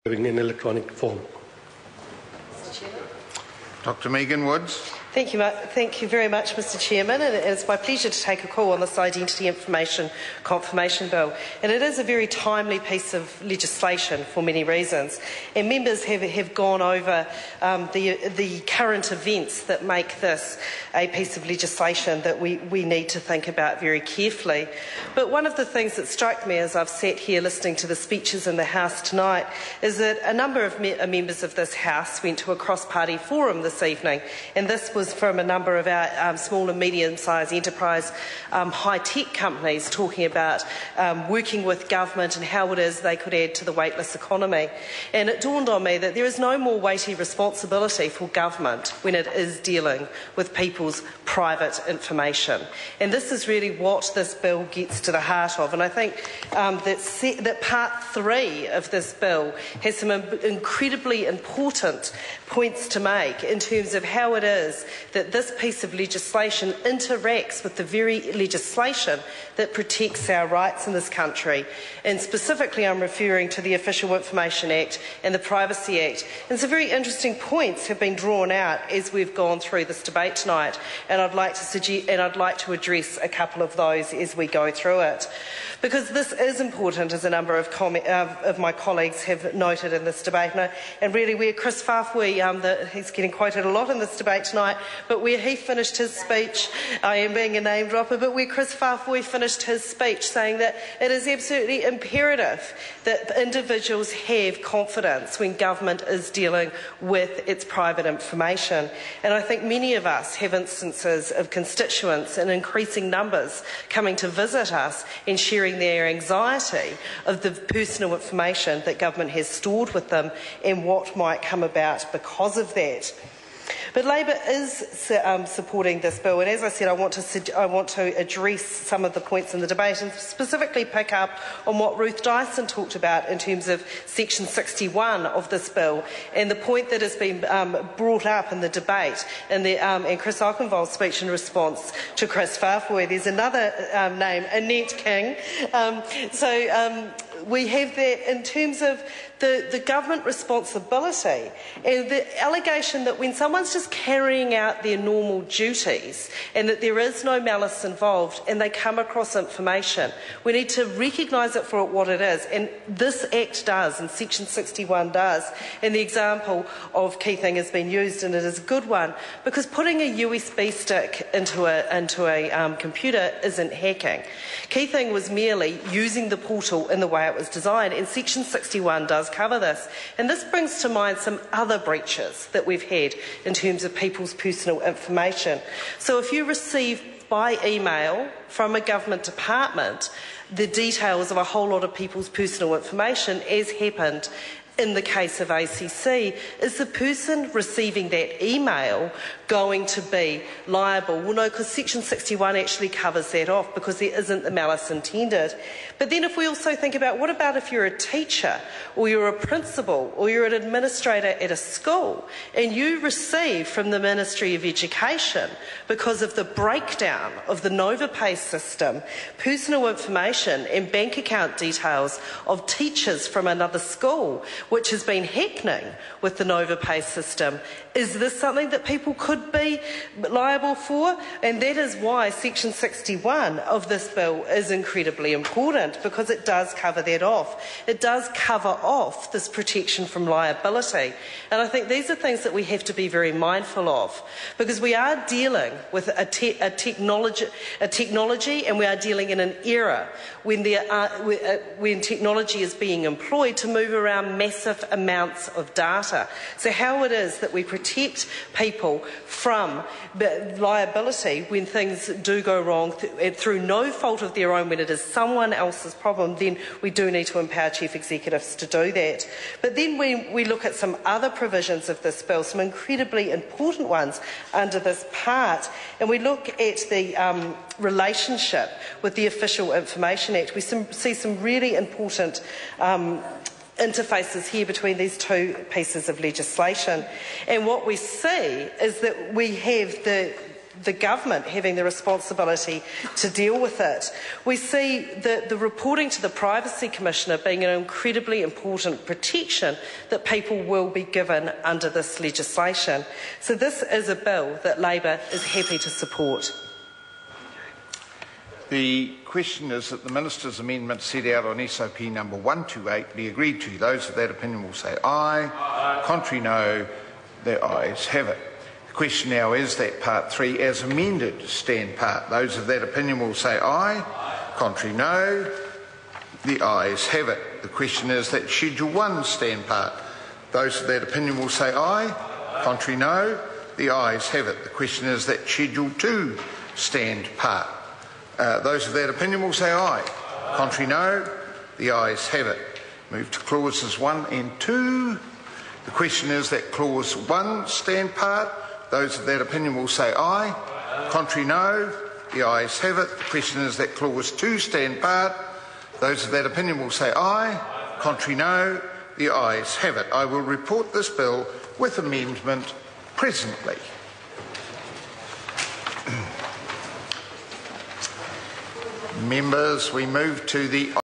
in electronic form. Dr. Megan Woods. Thank you very much, Mr Chairman. And it's my pleasure to take a call on this Identity Information Confirmation Bill. And it is a very timely piece of legislation for many reasons. And members have gone over the current events that make this a piece of legislation that we need to think about very carefully. But one of the things that struck me as I've sat here listening to the speeches in the House tonight is that a number of members of this House went to a cross-party forum this evening, and this was from a number of our small and medium-sized enterprise high-tech companies talking about working with government and how it is they could add to the weightless economy. And it dawned on me that there is no more weighty responsibility for government when it is dealing with people's private information. And this is really what this bill gets to the heart of. And I think that Part 3 of this bill has some incredibly important points to make in terms of how it is that this piece of legislation interacts with the very legislation that protects our rights in this country. And specifically I'm referring to the Official Information Act and the Privacy Act. And some very interesting points have been drawn out as we've gone through this debate tonight, and I'd like to address a couple of those as we go through it. Because this is important, as a number of my colleagues have noted in this debate. And really where Chris Farfui, he's getting quoted a lot in this debate tonight, but where he finished his speech, I am being a name dropper, but where Chris Farfui finished his speech saying that it is absolutely imperative that individuals have confidence when government is dealing with its private information. And I think many of us have instances of constituents in increasing numbers coming to visit us and sharing their anxiety of the personal information that government has stored with them and what might come about because of that. But Labor is supporting this bill, and as I said, I want to address some of the points in the debate and specifically pick up on what Ruth Dyson talked about in terms of Section 61 of this bill, and the point that has been brought up in the debate and Chris Oakenvold's speech in response to Chris Farfui. There's another name, Annette King. We have that in terms of the government responsibility and the allegation that when someone's just carrying out their normal duties and that there is no malice involved and they come across information, we need to recognise it for what it is. And this Act does, and Section 61 does. And the example of Keything has been used, and it is a good one, because putting a USB stick into a computer isn't hacking. Keything was merely using the portal in the way it was designed, and Section 61 does cover this. And this brings to mind some other breaches that we've had in terms of people's personal information. So if you receive by email from a government department the details of a whole lot of people's personal information, as happened in the case of ACC, is the person receiving that email going to be liable? Well, no, because Section 61 actually covers that off because there isn't the malice intended. But then if we also think about what about if you're a teacher or you're a principal or you're an administrator at a school and you receive from the Ministry of Education, because of the breakdown of the NovaPay system, personal information and bank account details of teachers from another school, which has been happening with the NovaPay system. Is this something that people could be liable for? And that is why Section 61 of this bill is incredibly important, because it does cover that off. It does cover off this protection from liability. And I think these are things that we have to be very mindful of, because we are dealing with a technology, and we are dealing in an era when technology is being employed to move around massive amounts of data. So how it is that we protect people from liability when things do go wrong through no fault of their own, when it is someone else's problem, then we do need to empower chief executives to do that. But then we look at some other provisions of this bill, some incredibly important ones under this part, and we look at the relationship with the Official Information Act. We see some really important interfaces here between these two pieces of legislation. And what we see is that we have the government having the responsibility to deal with it. We see the reporting to the Privacy Commissioner being an incredibly important protection that people will be given under this legislation. So this is a bill that Labor is happy to support. The question is that the Minister's amendment set out on SOP number 128 be agreed to. Those of that opinion will say aye. Aye. Contrary, no. The ayes have it. The question now is that Part 3 as amended stand part. Those of that opinion will say aye. Aye. Contrary, no. The ayes have it. The question is that Schedule 1 stand part. Those of that opinion will say aye. Aye. Contrary, no. The ayes have it. The question is that Schedule 2 stand part. Those of that opinion will say aye. Aye. Contrary, no. The ayes have it. Move to clauses 1 and 2. The question is that clause 1 stand part. Those of that opinion will say aye. Aye. Contrary, no. The ayes have it. The question is that clause 2 stand part. Those of that opinion will say aye. Aye. Contrary, no. The ayes have it. I will report this bill with amendment presently. Members, we move to the